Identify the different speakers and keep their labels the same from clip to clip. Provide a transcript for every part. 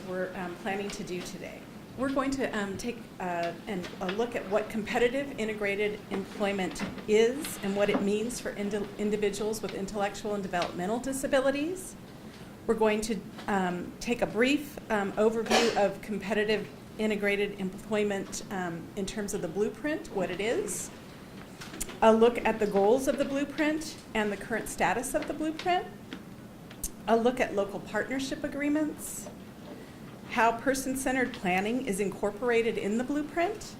Speaker 1: we're planning to do today. We're going to take a look at what competitive integrated employment is and what it means for individuals with intellectual and developmental disabilities. We're going to take a brief overview of competitive integrated employment in terms of the blueprint, what it is, a look at the goals of the blueprint and the current status of the blueprint, a look at local partnership agreements, how person-centered planning is incorporated in the blueprint,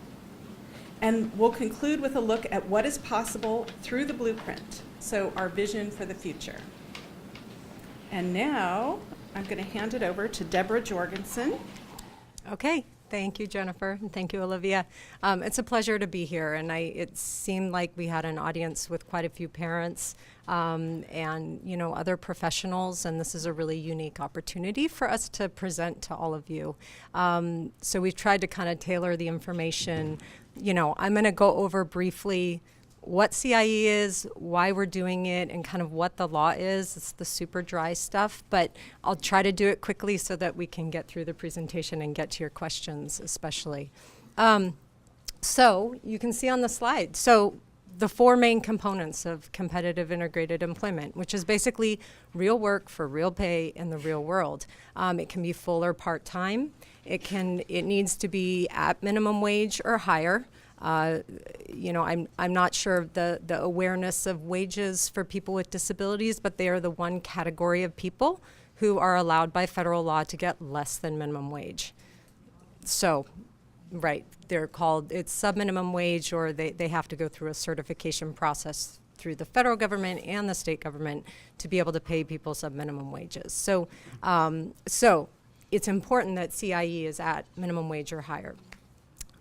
Speaker 1: and we'll conclude with a look at what is possible through the blueprint, so our vision for the future. And now I'm going to hand it over to Deborah Jorgensen.
Speaker 2: Okay. Thank you, Jennifer, and thank you, Olivia. It's a pleasure to be here, and it seemed like we had an audience with quite a few parents and other professionals, and this is a really unique opportunity for us to present to all of you. So we've tried to kind of tailor the information. I'm going to go over briefly what CIE is, why we're doing it, and kind of what the law is. It's the super dry stuff, but I'll try to do it quickly so that we can get through the presentation and get to your questions especially. So you can see on the slide. So the four main components of competitive integrated employment, which is basically real work for real pay in the real world. It can be full or part-time. It needs to be at minimum wage or higher. I'm not sure of the awareness of wages for people with disabilities, but they are the one category of people who are allowed by federal law to get less than minimum wage. So, right, it's sub-minimum wage, or they have to go through a certification process through the federal government and the state government to be able to pay people sub-minimum wages. So it's important that CIE is at minimum wage or higher.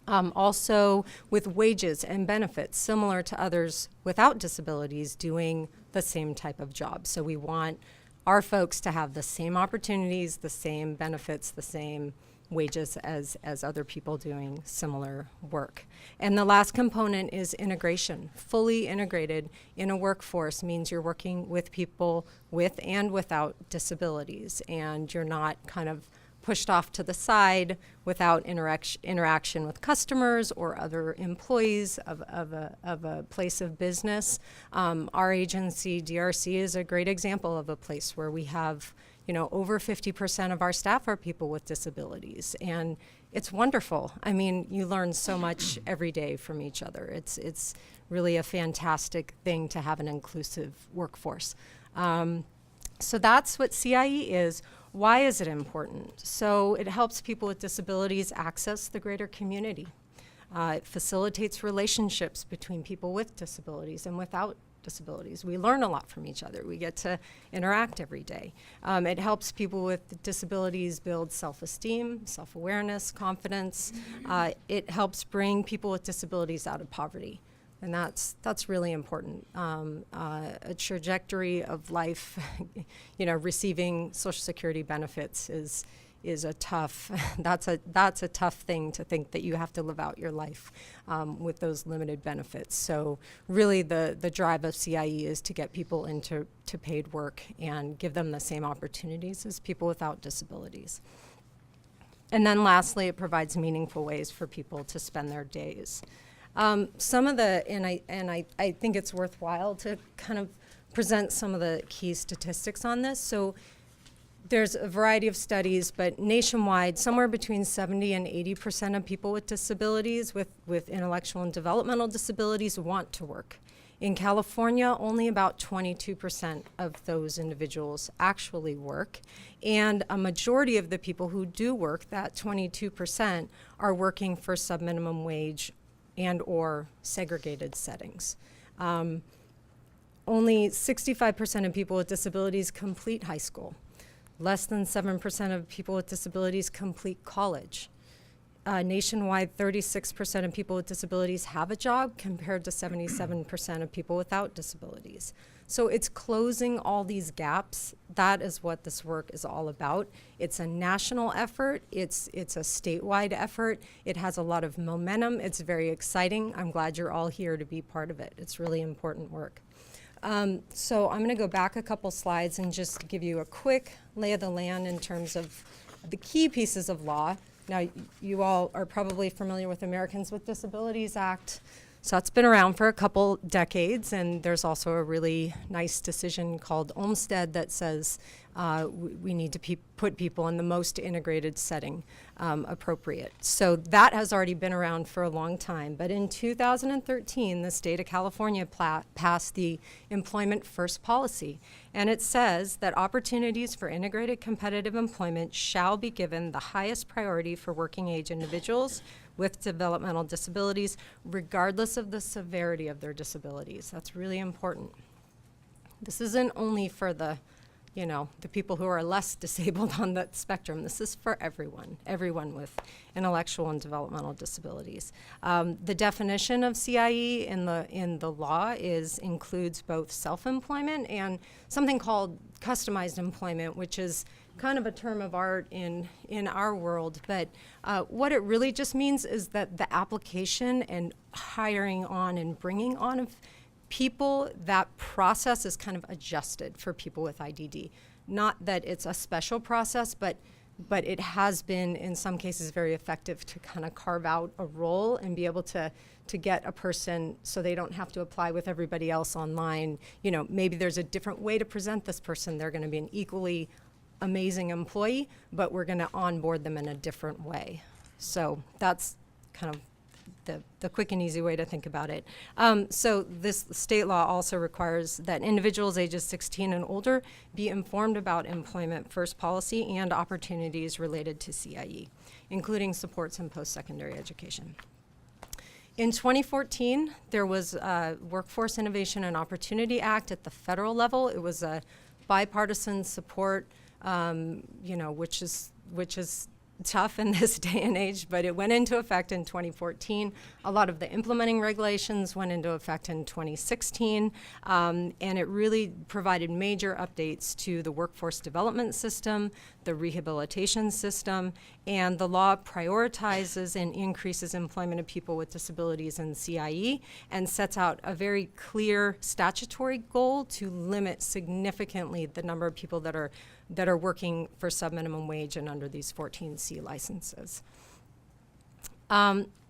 Speaker 2: Also with wages and benefits similar to others without disabilities doing the same type of job. So we want our folks to have the same opportunities, the same benefits, the same wages as other people doing similar work. And the last component is integration. Fully integrated in a workforce means you're working with people with and without disabilities, and you're not kind of pushed off to the side without interaction with customers or other employees of a place of business. Our agency, DRC, is a great example of a place where we have, over 50% of our staff are people with disabilities, and it's wonderful. I mean, you learn so much every day from each other. It's really a fantastic thing to have an inclusive workforce. So that's what CIE is. Why is it important? So it helps people with disabilities access the greater community. It facilitates relationships between people with disabilities and without disabilities. We learn a lot from each other. We get to interact every day. It helps people with disabilities build self-esteem, self-awareness, confidence. It helps bring people with disabilities out of poverty. And that's really important. A trajectory of life, receiving Social Security benefits is a tough. That's a tough thing to think that you have to live out your life with those limited benefits. So really, the drive of CIE is to get people into paid work and give them the same opportunities as people without disabilities. And then lastly, it provides meaningful ways for people to spend their days. Some of I think it's worthwhile to kind of present some of the key statistics on this. So there's a variety of studies, but nationwide, somewhere between 70 and 80% of people with disabilities, with intellectual and developmental disabilities, want to work. In California, only about 22% of those individuals actually work, and a majority of the people who do work, that 22%, are working for sub-minimum wage and or segregated settings. Only 65% of people with disabilities complete high school. Less than 7% of people with disabilities complete college. Nationwide, 36% of people with disabilities have a job compared to 77% of people without disabilities. So it's closing all these gaps. That is what this work is all about. It's a national effort. It's a statewide effort. It has a lot of momentum. It's very exciting. I'm glad you're all here to be part of it. It's really important work. So I'm going to go back a couple slides and just give you a quick lay of the land in terms of the key pieces of law, now you all are probably familiar with Americans with Disabilities Act. So it's been around for a couple decades, and there's also a really nice decision called Olmstead that says we need to put people in the most integrated setting appropriate. So that has already been around for a long time. But in 2013, the state of California passed the Employment First policy, and it says that opportunities for integrated competitive employment shall be given the highest priority for working age individuals with developmental disabilities, regardless of the severity of their disabilities. That's really important. This isn't only for the people who are less disabled on that spectrum. This is for everyone with intellectual and developmental disabilities. The definition of CIE in the law includes both self-employment and something called customized employment, which is kind of a term of art in our world, but what it really just means is that the application and hiring on and bringing on of people, that process is kind of adjusted for people with IDD. Not that it's a special process, but it has been in some cases very effective to kind of carve out a role and be able to get a person so they don't have to apply with everybody else online. Maybe there's a different way to present this person. They're going to be an equally amazing employee, but we're going to onboard them in a different way. So that's kind of the quick and easy way to think about it. So this state law also requires that individuals ages 16 and older be informed about Employment First policy and opportunities related to CIE, including supports in post-secondary education. In 2014, there was a Workforce Innovation and Opportunity Act at the federal level. It was a bipartisan support, which is tough in this day and age, but it went into effect in 2014. A lot of the implementing regulations went into effect in 2016, and it really provided major updates to the workforce development system, the rehabilitation system, and the law prioritizes and increases employment of people with disabilities in CIE and sets out a very clear statutory goal to limit significantly the number of people that are working for sub-minimum wage and under these 14C licenses.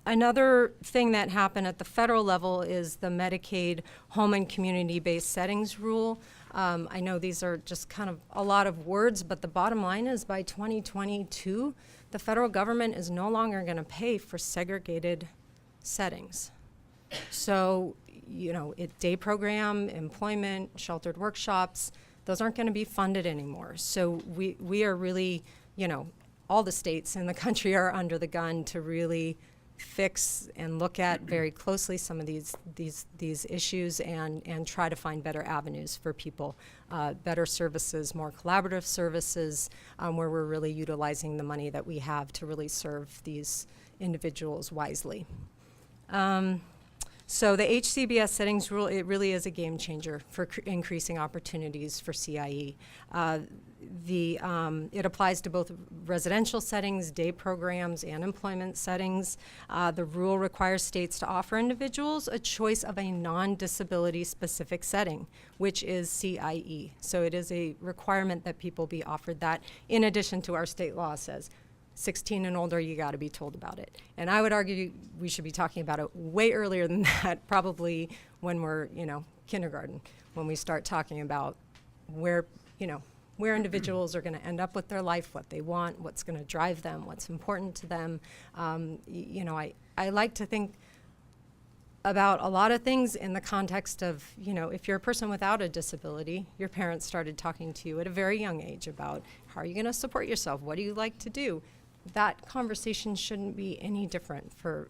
Speaker 2: Another thing that happened at the federal level is the Medicaid home and community-based settings rule. I know these are just kind of a lot of words, but the bottom line is by 2022, the federal government is no longer going to pay for segregated settings. So, day program, employment, sheltered workshops, those aren't going to be funded anymore. So we are really, all the states in the country are under the gun to really fix and look at very closely some of these issues and try to find better avenues for people, better services, more collaborative services, where we're really utilizing the money that we have to really serve these individuals wisely. So the HCBS settings rule, it really is a game changer for increasing opportunities for CIE. It applies to both residential settings, day programs, and employment settings. The rule requires states to offer individuals a choice of a non-disability specific setting, which is CIE. So it is a requirement that people be offered that, in addition to our state law says 16 and older, you got to be told about it. And I would argue we should be talking about it way earlier than that, probably when we're, kindergarten, when we start talking about where individuals are going to end up with their life, what they want, what's going to drive them, what's important to them. I like to think about a lot of things in the context of, if you're a person without a disability, your parents started talking to you at a very young age about how are you going to support yourself? What do you like to do? That conversation shouldn't be any different for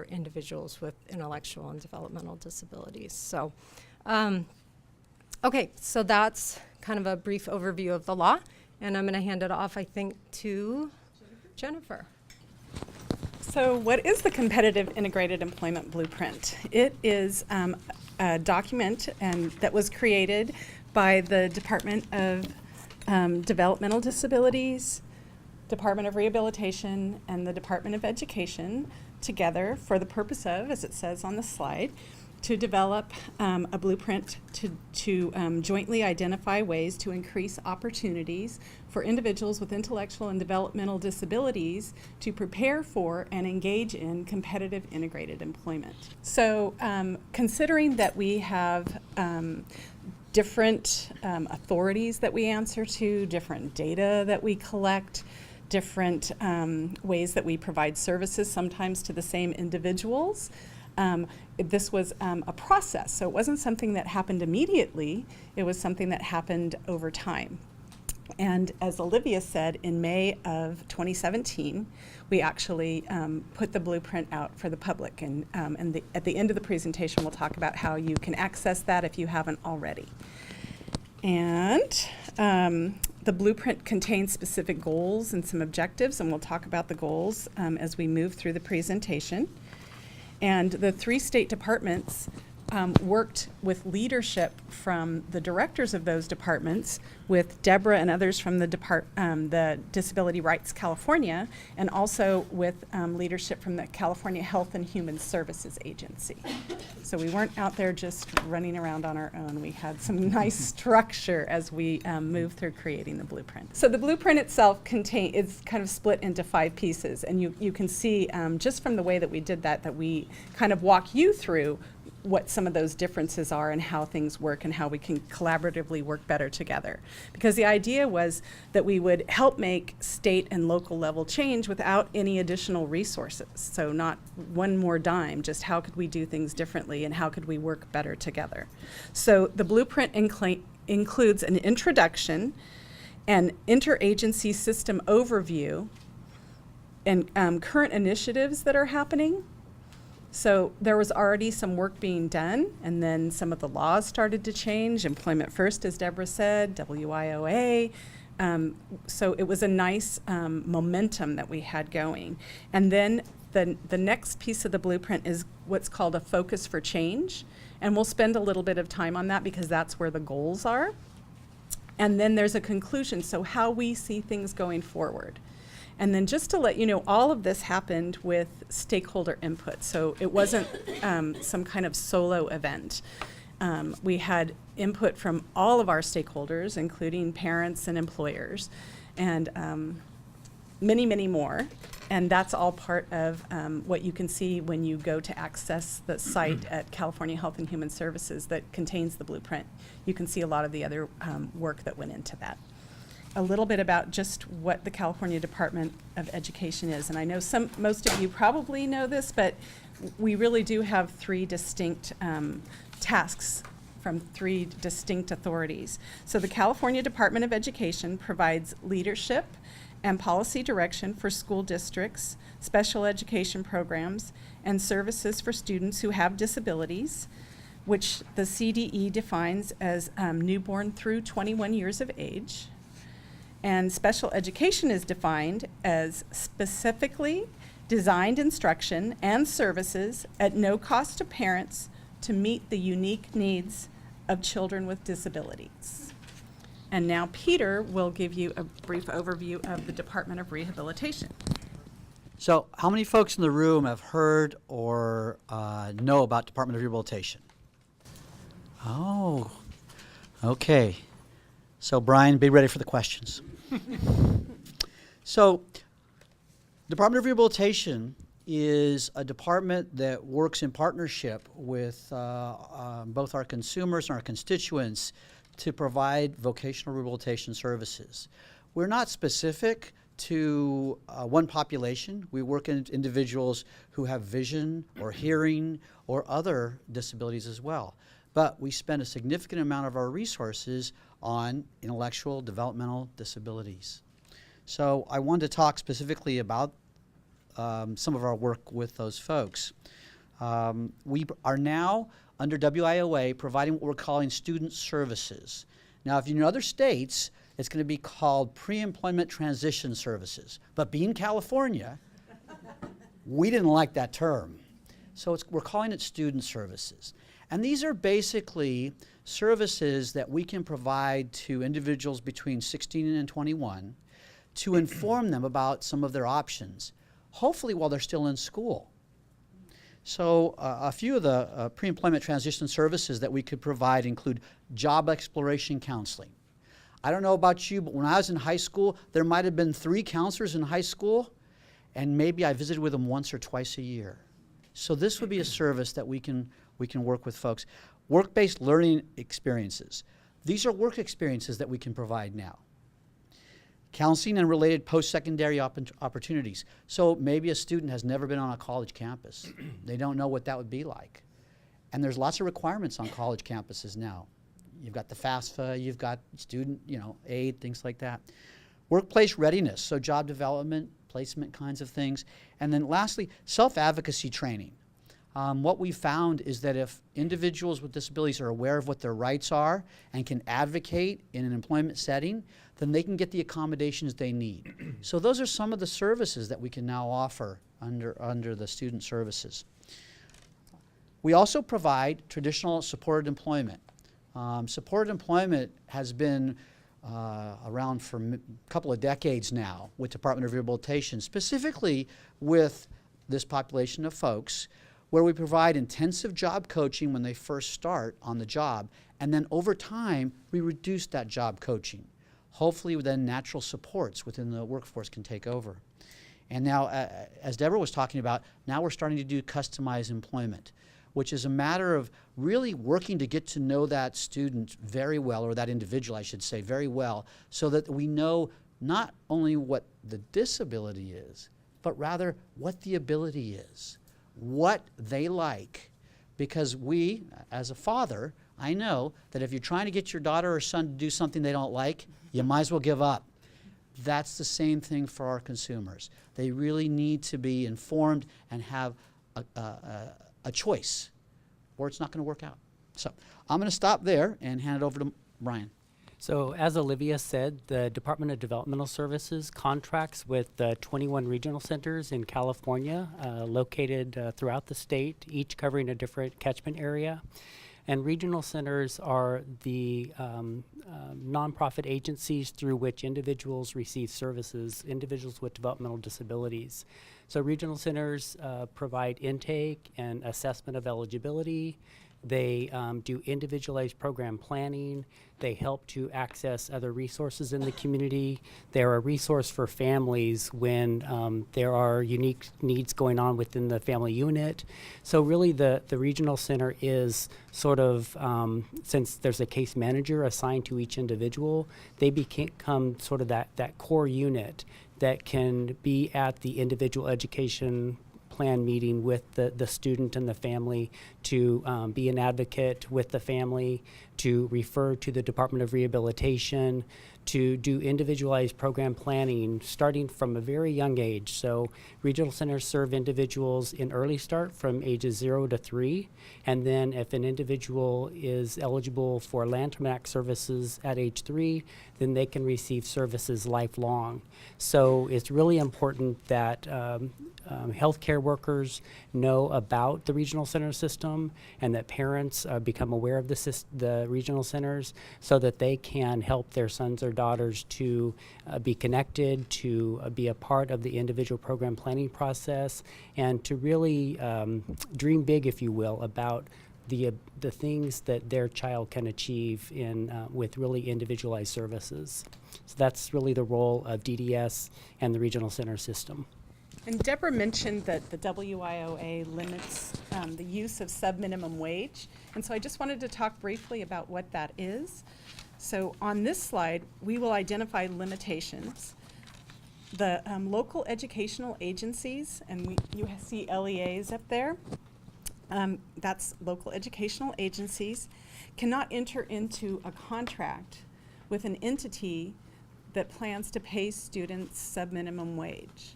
Speaker 2: individuals with intellectual and developmental disabilities. So, okay, so that's kind of a brief overview of the law, and I'm going to hand it off, I think, to Jennifer.
Speaker 1: So what is the Competitive Integrated Employment Blueprint? It is a document that was created by the Department of Developmental Disabilities, Department of Rehabilitation, and the Department of Education together for the purpose of, as it says on the slide, to develop a blueprint to jointly identify ways to increase opportunities for individuals with intellectual and developmental disabilities to prepare for and engage in competitive integrated employment. So considering that we have different authorities that we answer to, different data that we collect, different ways that we provide services sometimes to the same individuals. This was a process, so it wasn't something that happened immediately, it was something that happened over time. And as Olivia said, in May of 2017, we actually put the blueprint out for the public. And at the end of the presentation, we'll talk about how you can access that if you haven't already. And the blueprint contains specific goals and some objectives, and we'll talk about the goals as we move through the presentation. And the 3 state departments worked with leadership from the directors of those departments, with Deborah and others from the Disability Rights California, and also with leadership from the California Health and Human Services Agency. So we weren't out there just running around on our own. We had some nice structure as we moved through creating the blueprint. So the blueprint itself is kind of split into 5 pieces, and you can see just from the way that we did that we kind of walk you through what some of those differences are and how things work and how we can collaboratively work better together. Because the idea was that we would help make state and local level change without any additional resources. So not one more dime, just how could we do things differently and how could we work better together. So the blueprint includes an introduction, an interagency system overview, and current initiatives that are happening. So there was already some work being done, and then some of the laws started to change. Employment First, as Deborah said, WIOA. So it was a nice momentum that we had going. And then the next piece of the blueprint is what's called a focus for change. And we'll spend a little bit of time on that because that's where the goals are. And then there's a conclusion, so how we see things going forward. And then just to let you know, all of this happened with stakeholder input. So it wasn't some kind of solo event. We had input from all of our stakeholders, including parents and employers, and many, many more. And that's all part of what you can see when you go to access the site at California Health and Human Services that contains the blueprint. You can see a lot of the other work that went into that. A little bit about just what the California Department of Education is. And I know most of you probably know this, but we really do have 3 distinct tasks from 3 distinct authorities. So the California Department of Education provides leadership and policy direction for school districts, special education programs, and services for students who have disabilities, which the CDE defines as newborn through 21 years of age. And special education is defined as specifically designed instruction and services at no cost to parents to meet the unique needs of children with disabilities. And now Peter will give you a brief overview of the Department of Rehabilitation.
Speaker 3: So how many folks in the room have heard or know about Department of Rehabilitation? Oh, okay. So Brian, be ready for the questions. So Department of Rehabilitation is a department that works in partnership with both our consumers and our constituents to provide vocational rehabilitation services. We're not specific to one population. We work in individuals who have vision or hearing or other disabilities as well. But we spend a significant amount of our resources on intellectual developmental disabilities. So I wanted to talk specifically about some of our work with those folks. We are now under WIOA providing what we're calling student services. Now, if you're in other states, it's going to be called pre-employment transition services. But being California, we didn't like that term. So we're calling it student services. And these are basically services that we can provide to individuals between 16 and 21 to inform them about some of their options, hopefully while they're still in school. So a few of the pre-employment transition services that we could provide include job exploration counseling. I don't know about you, but when I was in high school, there might have been 3 counselors in high school, and maybe I visited with them once or twice a year. So this would be a service that we can work with folks. Work-based learning experiences. These are work experiences that we can provide now. Counseling and related post-secondary opportunities. So maybe a student has never been on a college campus. They don't know what that would be like. And there's lots of requirements on college campuses now. You've got the FAFSA, you've got student, aid, things like that. Workplace readiness, so job development, placement kinds of things. And then lastly, self-advocacy training. What we found is that if individuals with disabilities are aware of what their rights are and can advocate in an employment setting, then they can get the accommodations they need. So those are some of the services that we can now offer under the student services. We also provide traditional supported employment. Supported employment has been around for a couple of decades now with Department of Rehabilitation, specifically with this population of folks, where we provide intensive job coaching when they first start on the job, and then over time we reduce that job coaching. Hopefully then natural supports within the workforce can take over. And now, as Deborah was talking about, now we're starting to do customized employment, which is a matter of really working to get to know that student very well, or that individual I should say, very well, so that we know not only what the disability is, but rather what the ability is, what they like. Because we, as a father, I know that if you're trying to get your daughter or son to do something they don't like, you might as well give up. That's the same thing for our consumers. They really need to be informed and have a choice, or it's not going to work out. So I'm going to stop there and hand it over to Brian.
Speaker 4: So as Olivia said, the Department of Developmental Services contracts with 21 regional centers in California, located throughout the state, each covering a different catchment area. And regional centers are the nonprofit agencies through which individuals receive services, individuals with developmental disabilities. So regional centers provide intake and assessment of eligibility. They do individualized program planning. They help to access other resources in the community. They're a resource for families when there are unique needs going on within the family unit. So really the regional center is sort of, since there's a case manager assigned to each individual, they become sort of that core unit that can be at the individual education plan meeting with the student and the family, to be an advocate with the family, to refer to the Department of Rehabilitation, to do individualized program planning starting from a very young age. So regional centers serve individuals in early start from ages 0 to 3, and then if an individual is eligible for Lanham Act services at age 3, then they can receive services lifelong. So it's really important that healthcare workers know about the regional center system, and that parents become aware of the regional centers, so that they can help their sons or daughters to be connected, to be a part of the individual program planning process, and to really dream big, if you will, about the things that their child can achieve with really individualized services. So that's really the role of DDS and the regional center system.
Speaker 1: And Deborah mentioned that the WIOA limits the use of sub-minimum wage. And so I just wanted to talk briefly about what that is. So on this slide, we will identify limitations. The local educational agencies, and you see LEAs up there, that's local educational agencies, cannot enter into a contract with an entity that plans to pay students sub-minimum wage.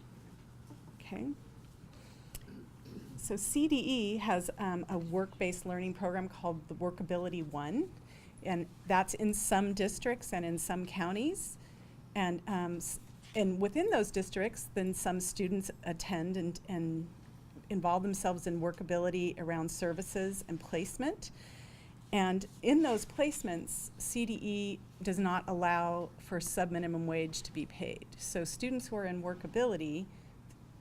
Speaker 1: Okay. So CDE has a work-based learning program called the Workability One, and that's in some districts and in some counties. And within those districts, then some students attend and involve themselves in workability around services and placement. And in those placements, CDE does not allow for sub-minimum wage to be paid. So students who are in workability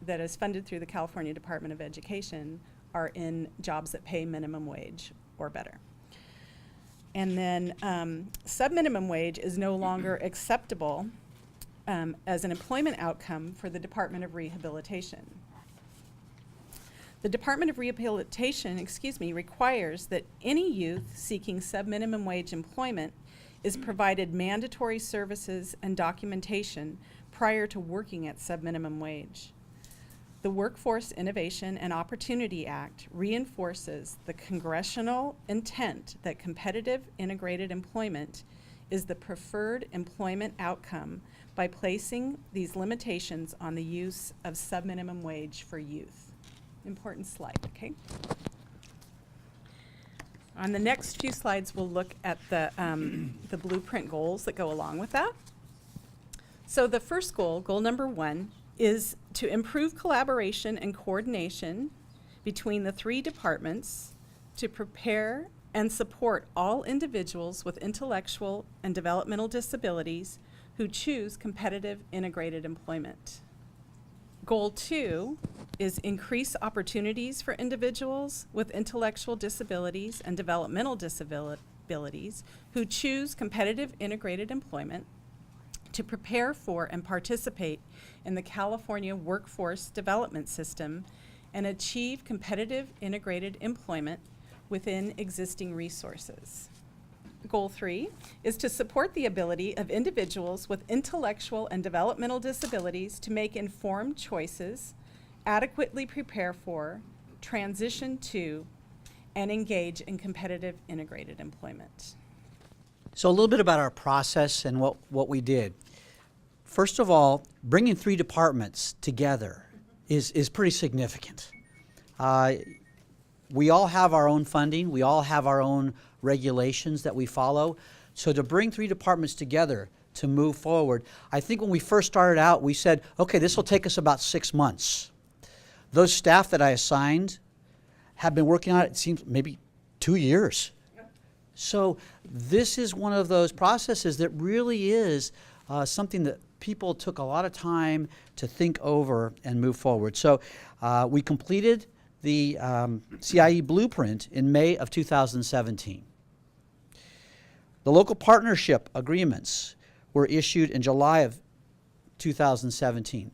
Speaker 1: that is funded through the California Department of Education are in jobs that pay minimum wage or better. And then sub-minimum wage is no longer acceptable as an employment outcome for the Department of Rehabilitation. The Department of Rehabilitation, requires that any youth seeking sub-minimum wage employment is provided mandatory services and documentation prior to working at sub-minimum wage. The Workforce Innovation and Opportunity Act reinforces the congressional intent that competitive integrated employment is the preferred employment outcome by placing these limitations on the use of sub-minimum wage for youth. Important slide, okay? On the next few slides, we'll look at the blueprint goals that go along with that. So the first goal, goal number 1, is to improve collaboration and coordination between the 3 departments to prepare and support all individuals with intellectual and developmental disabilities who choose competitive integrated employment. Goal 2 is increase opportunities for individuals with intellectual disabilities and developmental disabilities who choose competitive integrated employment to prepare for and participate in the California Workforce Development System and achieve competitive integrated employment within existing resources. Goal 3 is to support the ability of individuals with intellectual and developmental disabilities to make informed choices, adequately prepare for, transition to, and engage in competitive integrated employment.
Speaker 3: So a little bit about our process and what we did. First of all, bringing 3 departments together is pretty significant. We all have our own funding. We all have our own regulations that we follow. So to bring 3 departments together to move forward, I think when we first started out, we said, okay, this will take us about 6 months. Those staff that I assigned have been working on it, it seems, maybe 2 years. So this is one of those processes that really is something that people took a lot of time to think over and move forward. So we completed the CIE Blueprint in May of 2017. The local partnership agreements were issued in July of 2017.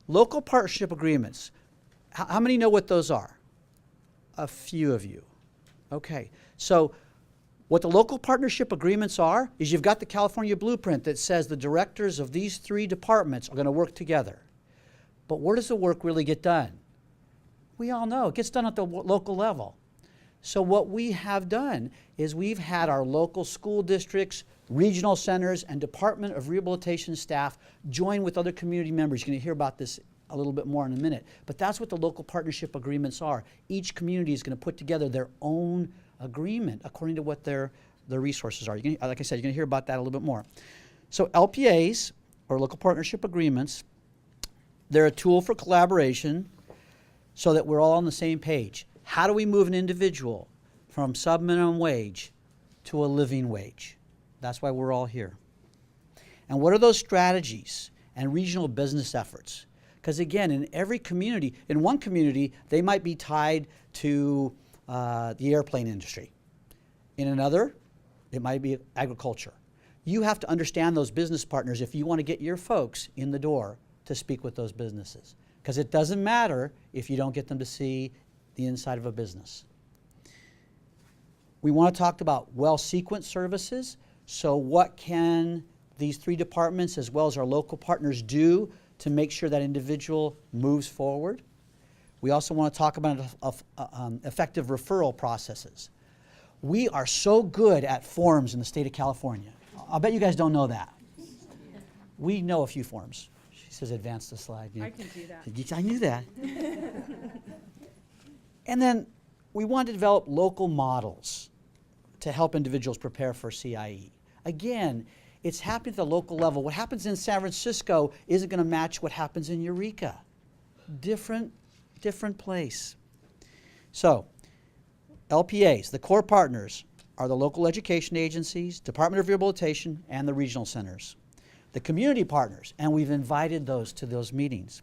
Speaker 3: Local partnership agreements, how many know what those are? A few of you. Okay, so what the local partnership agreements are is you've got the California Blueprint that says the directors of these 3 departments are going to work together. But where does the work really get done? We all know it gets done at the local level. So what we have done is we've had our local school districts, regional centers, and Department of Rehabilitation staff join with other community members. You're going to hear about this a little bit more in a minute. But that's what the local partnership agreements are. Each community is going to put together their own agreement according to what their resources are. Like I said, you're going to hear about that a little bit more. So LPAs, or local partnership agreements, they're a tool for collaboration so that we're all on the same page. How do we move an individual from sub-minimum wage to a living wage? That's why we're all here. And what are those strategies and regional business efforts? Because again, in every community, in one community, they might be tied to the airplane industry. In another, it might be agriculture. You have to understand those business partners if you want to get your folks in the door to speak with those businesses. Because it doesn't matter if you don't get them to see the inside of a business. We want to talk about well-sequenced services. So what can these 3 departments as well as our local partners do to make sure that individual moves forward? We also want to talk about effective referral processes. We are so good at forms in the state of California. I'll bet you guys don't know that. We know a few forms. She says advance the slide.
Speaker 1: I can do that.
Speaker 3: I knew that. And then we want to develop local models to help individuals prepare for CIE. Again, it's happening at the local level. What happens in San Francisco isn't going to match what happens in Eureka. Different place. So, LPAs, the core partners, are the local education agencies, Department of Rehabilitation, and the regional centers. The community partners, and we've invited those to those meetings.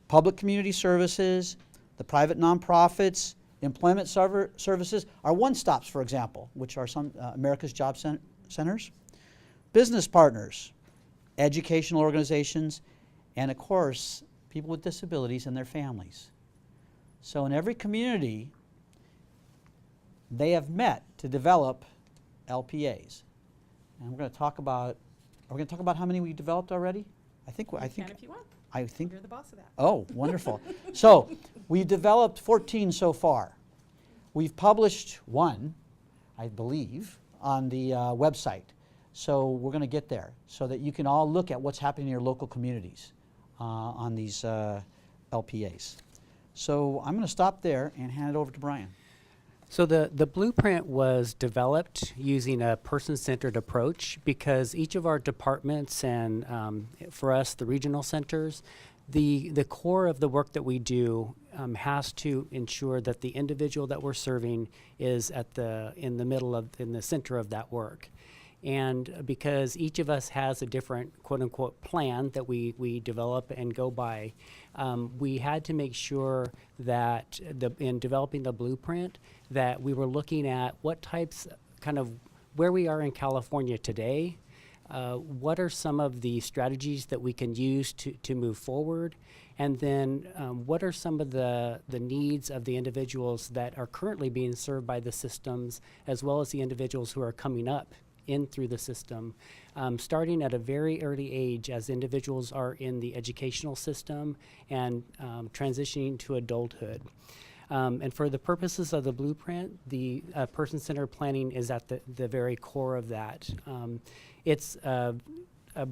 Speaker 3: Public community services, the private nonprofits, Employment services are one-stops, for example, which are some America's Job Centers. Business partners, educational organizations, and of course, people with disabilities and their families. So in every community, they have met to develop LPAs. And we're going to talk about, are we going to talk about how many we developed already? I think
Speaker 1: Can if you want.
Speaker 3: I think,
Speaker 1: You're the boss of that.
Speaker 3: oh, wonderful. So we've developed 14 so far. We've published one, I believe, on the website. So we're going to get there so that you can all look at what's happening in your local communities on these LPAs. So I'm going to stop there and hand it over to Brian.
Speaker 4: So the blueprint was developed using a person-centered approach because each of our departments and for us, the regional centers, the core of the work that we do has to ensure that the individual that we're serving is in the center of that work. And because each of us has a different quote-unquote plan that we develop and go by, we had to make sure that in developing the blueprint that we were looking at what types, kind of where we are in California today, what are some of the strategies that we can use to move forward, and then what are some of the needs of the individuals that are currently being served by the systems, as well as the individuals who are coming up in through the system, starting at a very early age as individuals are in the educational system and transitioning to adulthood. And for the purposes of the blueprint, the person-centered planning is at the very core of that. It's a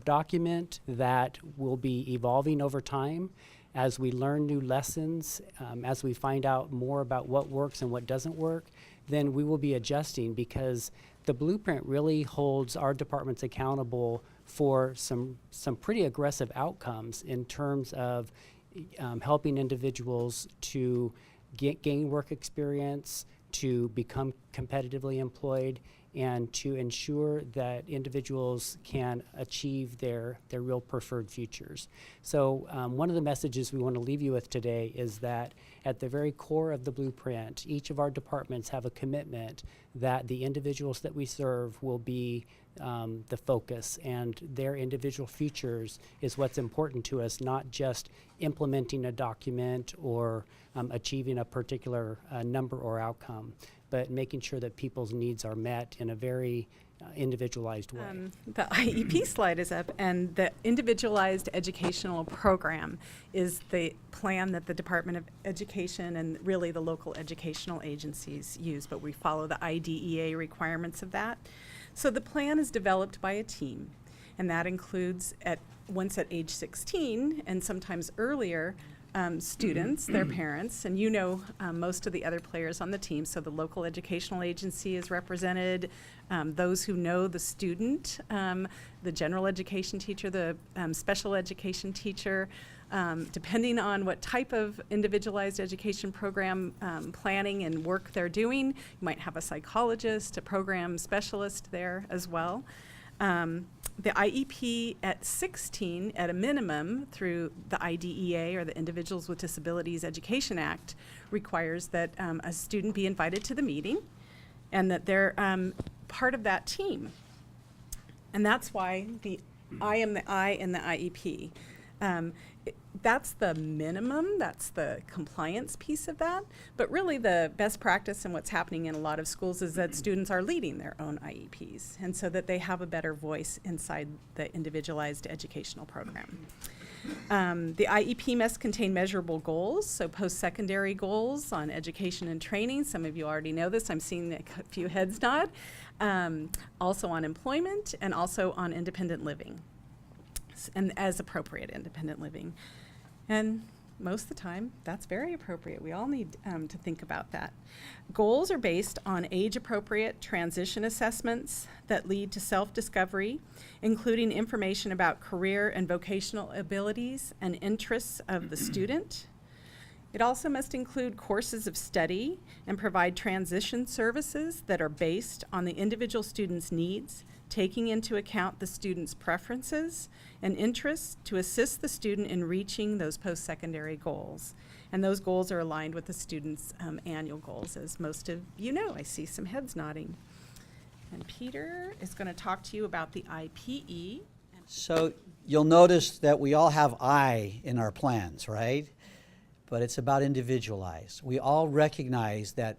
Speaker 4: document that will be evolving over time as we learn new lessons, as we find out more about what works and what doesn't work, then we will be adjusting because the blueprint really holds our departments accountable for some pretty aggressive outcomes in terms of helping individuals to gain work experience, to become competitively employed, and to ensure that individuals can achieve their real preferred futures. So one of the messages we want to leave you with today is that at the very core of the blueprint, each of our departments have a commitment that the individuals that we serve will be the focus, and their individual futures is what's important to us, not just implementing a document or achieving a particular number or outcome, but making sure that people's needs are met in a very individualized way.
Speaker 1: The IEP slide is up, and the Individualized Educational Program is the plan that the Department of Education and really the local educational agencies use, but we follow the IDEA requirements of that. So the plan is developed by a team, and that includes once at age 16 and sometimes earlier, students, their parents, and most of the other players on the team. So the local educational agency is represented, those who know the student, the general education teacher, the special education teacher, depending on what type of individualized education program planning and work they're doing. You might have a psychologist, a program specialist there as well. The IEP at 16, at a minimum, through the IDEA, or the Individuals with Disabilities Education Act, requires that a student be invited to the meeting and that they're part of that team. And that's why I am the I in the IEP. That's the minimum, that's the compliance piece of that, but really the best practice and what's happening in a lot of schools is that students are leading their own IEPs, and so that they have a better voice inside the individualized educational program. The IEP must contain measurable goals, so post-secondary goals on education and training. Some of you already know this, I'm seeing a few heads nod. Also on employment, and also on independent living, and as appropriate independent living. And most of the time, that's very appropriate. We all need to think about that. Goals are based on age-appropriate transition assessments that lead to self-discovery, including information about career and vocational abilities and interests of the student. It also must include courses of study and provide transition services that are based on the individual student's needs, taking into account the student's preferences and interests to assist the student in reaching those post-secondary goals. And those goals are aligned with the student's annual goals, as most of you know. I see some heads nodding. And Peter is going to talk to you about the IPE.
Speaker 3: So you'll notice that we all have I in our plans, right? But it's about individualized. We all recognize that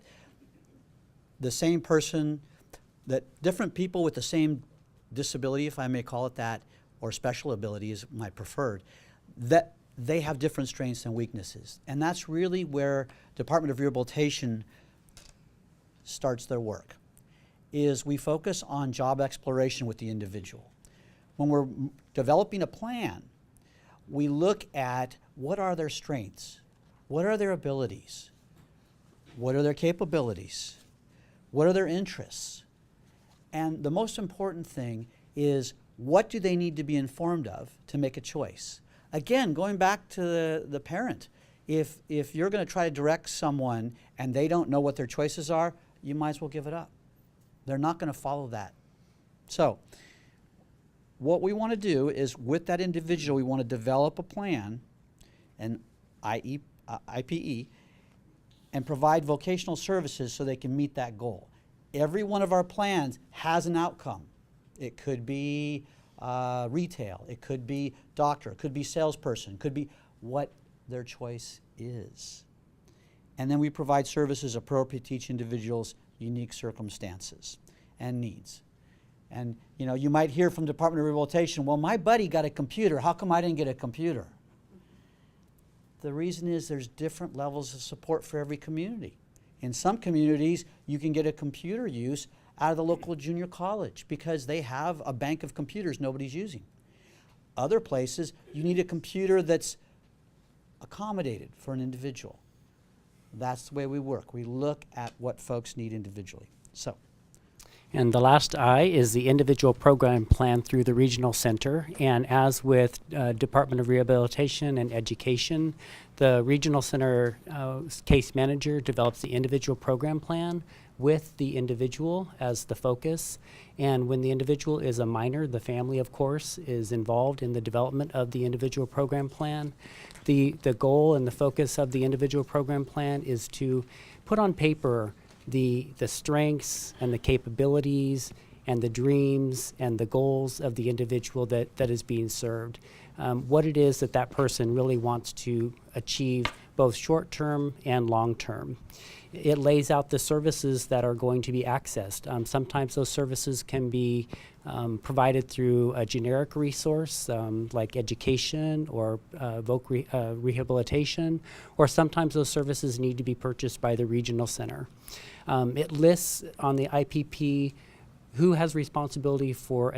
Speaker 3: the same person, that different people with the same disability, if I may call it that, or special ability is my preferred, that they have different strengths and weaknesses. And that's really where Department of Rehabilitation starts their work, is we focus on job exploration with the individual. When we're developing a plan, we look at what are their strengths, what are their abilities, what are their capabilities, what are their interests, and the most important thing is what do they need to be informed of to make a choice. Again, going back to the parent, if you're going to try to direct someone and they don't know what their choices are, you might as well give it up. They're not going to follow that. So what we want to do is with that individual, we want to develop a plan, an IPE, and provide vocational services so they can meet that goal. Every one of our plans has an outcome. It could be retail, it could be doctor, it could be salesperson, it could be what their choice is. And then we provide services appropriate to each individual's unique circumstances and needs. And you know, you might hear from Department of Rehabilitation, well, my buddy got a computer, how come I didn't get a computer? The reason is there's different levels of support for every community. In some communities, you can get a computer use out of the local junior college because they have a bank of computers nobody's using. Other places, you need a computer that's accommodated for an individual. That's the way we work. We look at what folks need individually. So.
Speaker 4: And the last I is the individual program plan through the regional center. And as with Department of Rehabilitation and Education, the regional center case manager develops the individual program plan with the individual as the focus. And when the individual is a minor, the family, of course, is involved in the development of the individual program plan. The goal and the focus of the individual program plan is to put on paper the strengths and the capabilities and the dreams and the goals of the individual that is being served. What it is that that person really wants to achieve both short-term and long-term. It lays out the services that are going to be accessed. Sometimes those services can be provided through a generic resource like education or rehabilitation, or sometimes those services need to be purchased by the regional center. It lists on the IPP who has responsibility for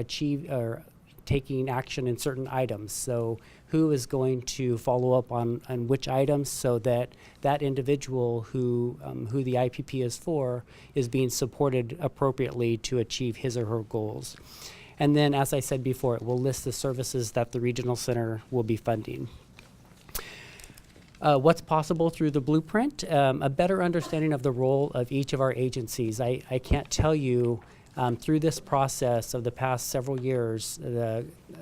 Speaker 4: taking action in certain items. So who is going to follow up on which items so that that individual who the IPP is for is being supported appropriately to achieve his or her goals. And then, as I said before, it will list the services that the regional center will be funding. What's possible through the blueprint? A better understanding of the role of each of our agencies. I can't tell you through this process of the past several years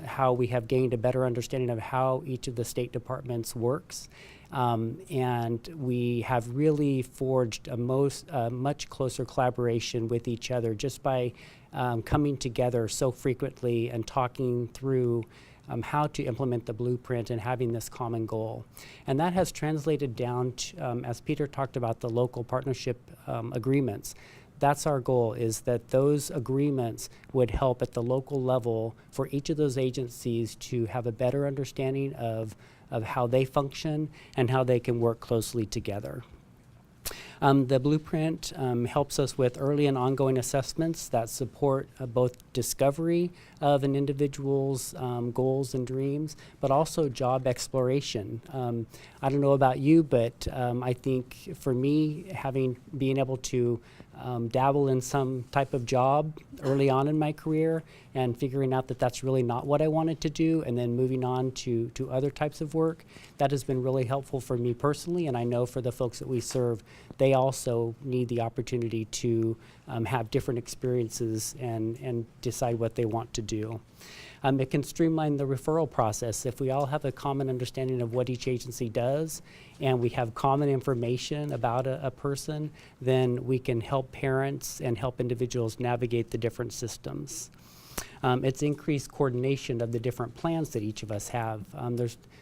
Speaker 4: how we have gained a better understanding of how each of the state departments works. And we have really forged a much closer collaboration with each other just by coming together so frequently and talking through how to implement the blueprint and having this common goal. And that has translated down to, as Peter talked about, the local partnership agreements. That's our goal, is that those agreements would help at the local level for each of those agencies to have a better understanding of how they function and how they can work closely together. The blueprint helps us with early and ongoing assessments that support both discovery of an individual's goals and dreams, but also job exploration. I don't know about you, but I think for me, being able to dabble in some type of job early on in my career and figuring out that that's really not what I wanted to do, and then moving on to other types of work. That has been really helpful for me personally, and I know for the folks that we serve, they also need the opportunity to have different experiences and decide what they want to do. It can streamline the referral process. If we all have a common understanding of what each agency does and we have common information about a person, then we can help parents and help individuals navigate the different systems. It's increased coordination of the different plans that each of us have.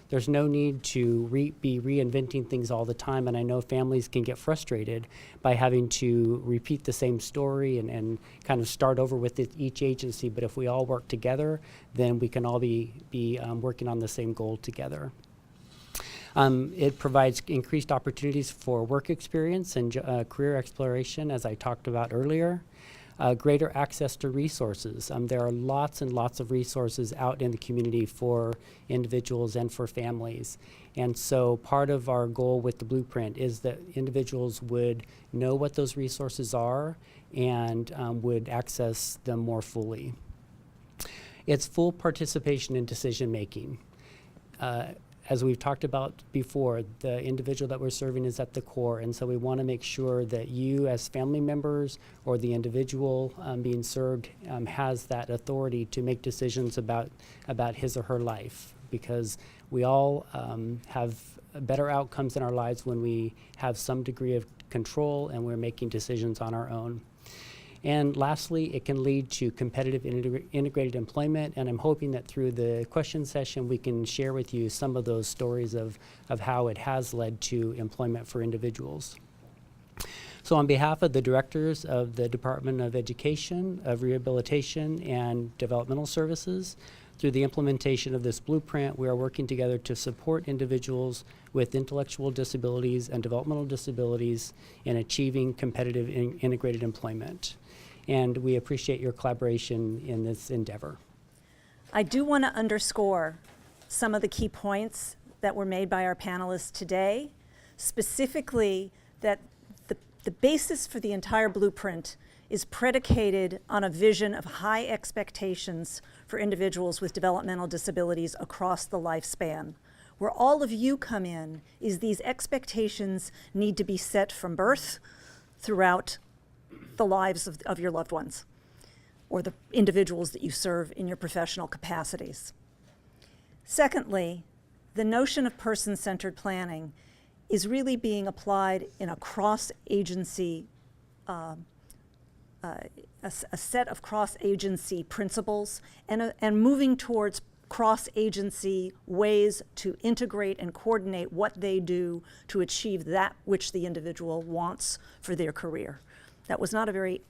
Speaker 4: There's no need to be reinventing things all the time, and I know families can get frustrated by having to repeat the same story and kind of start over with each agency, but if we all work together, then we can all be working on the same goal together. It provides increased opportunities for work experience and career exploration, as I talked about earlier. Greater access to resources. There are lots and lots of resources out in the community for individuals and for families. And so part of our goal with the blueprint is that individuals would know what those resources are and would access them more fully. It's full participation in decision making. As we've talked about before, the individual that we're serving is at the core, and so we want to make sure that you as family members or the individual being served has that authority to make decisions about his or her life, because we all have better outcomes in our lives when we have some degree of control and we're making decisions on our own. And lastly, it can lead to competitive integrated employment, and I'm hoping that through the question session we can share with you some of those stories of how it has led to employment for individuals. So on behalf of the directors of the Department of Education, of Rehabilitation, and Developmental Services, through the implementation of this blueprint, we are working together to support individuals with intellectual disabilities and developmental disabilities in achieving competitive integrated employment. And we appreciate your collaboration in this endeavor.
Speaker 5: I do want to underscore some of the key points that were made by our panelists today, specifically that the basis for the entire blueprint is predicated on a vision of high expectations for individuals with developmental disabilities across the lifespan. Where all of you come in is these expectations need to be set from birth throughout the lives of your loved ones or the individuals that you serve in your professional capacities. Secondly, the notion of person-centered planning is really being applied in a cross-agency a set of cross-agency principles and moving towards cross-agency ways to integrate and coordinate what they do to achieve that which the individual wants for their career. That was not a very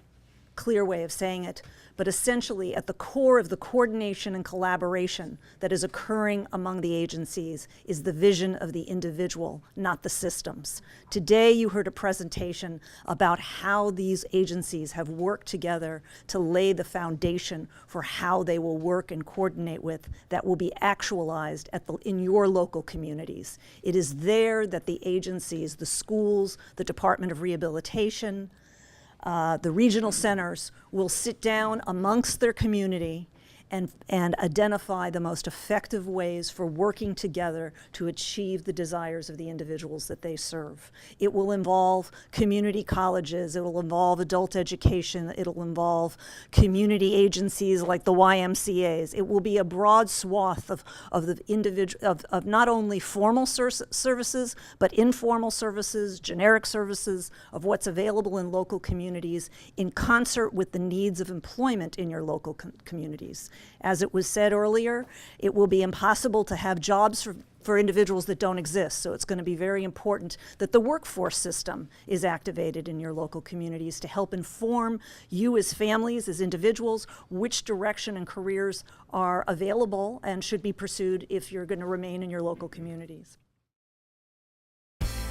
Speaker 5: clear way of saying it, but essentially at the core of the coordination and collaboration that is occurring among the agencies is the vision of the individual, not the systems. Today you heard a presentation about how these agencies have worked together to lay the foundation for how they will work and coordinate with that will be actualized in your local communities. It is there that the agencies, the schools, the Department of Rehabilitation, the regional centers will sit down amongst their community and identify the most effective ways for working together to achieve the desires of the individuals that they serve. It will involve community colleges, it will involve adult education, it'll involve community agencies like the YMCAs. It will be a broad swath of not only formal services, but informal services, generic services of what's available in local communities in concert with the needs of employment in your local communities. As it was said earlier, it will be impossible to have jobs for individuals that don't exist. So it's going to be very important that the workforce system is activated in your local communities to help inform you as families, as individuals, which direction and careers are available and should be pursued if you're going to remain in your local communities.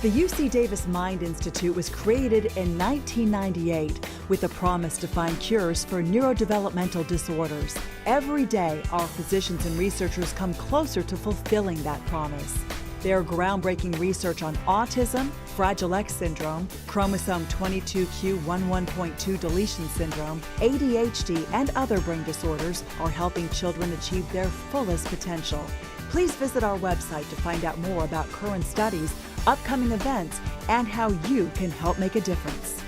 Speaker 6: The UC Davis Mind Institute was created in 1998 with a promise to find cures for neurodevelopmental disorders. Every day, our physicians and researchers come closer to fulfilling that promise. Their groundbreaking research on autism, Fragile X syndrome, chromosome 22q11.2 deletion syndrome, ADHD, and other brain disorders are helping children achieve their fullest potential. Please visit our website to find out more about current studies, upcoming events, and how you can help make a difference.